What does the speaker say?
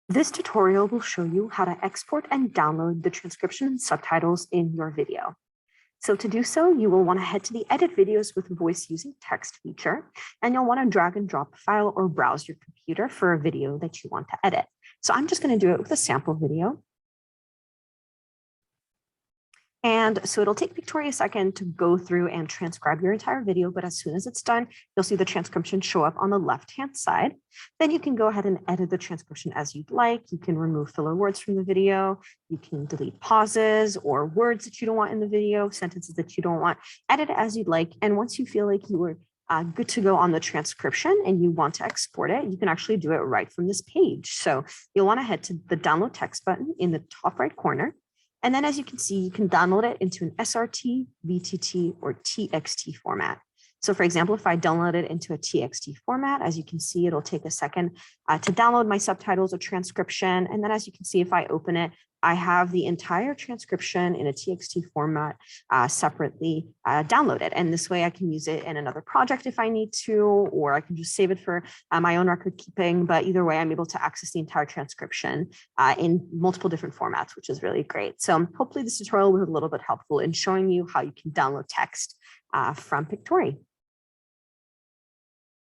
This tutorial will show you how to export and download the transcription and subtitles in your video. So to do so, you will want to head to the Edit Videos with Voice Using Text feature, and you'll want to drag and drop a file or browse your computer for a video that you want to edit. So I'm just going to do it with a sample video. And so it'll take Pictory a second to go through and transcribe your entire video, but as soon as it's done, you'll see the transcription show up on the left-hand side. Then you can go ahead and edit the transcription as you'd like. You can remove filler words from the video. You can delete pauses or words that you don't want in the video, sentences that you don't want. Edit as you'd like. And once you feel like you were good to go on the transcription and you want to export it, you can actually do it right from this page. So you'll want to head to the Download Text button in the top right corner. And then as you can see, you can download it into an SRT, VTT, or TXT format. So for example, if I download it into a TXT format, as you can see, it'll take a second to download my subtitles or transcription. And then as you can see, if I open it, I have the entire transcription in a TXT format separately downloaded. And this way I can use it in another project if I need to, or I can just save it for my own record keeping. But either way, I'm able to access the entire transcription in multiple different formats, which is really great. So hopefully this tutorial was a little bit helpful in showing you how you can download text from Pictory.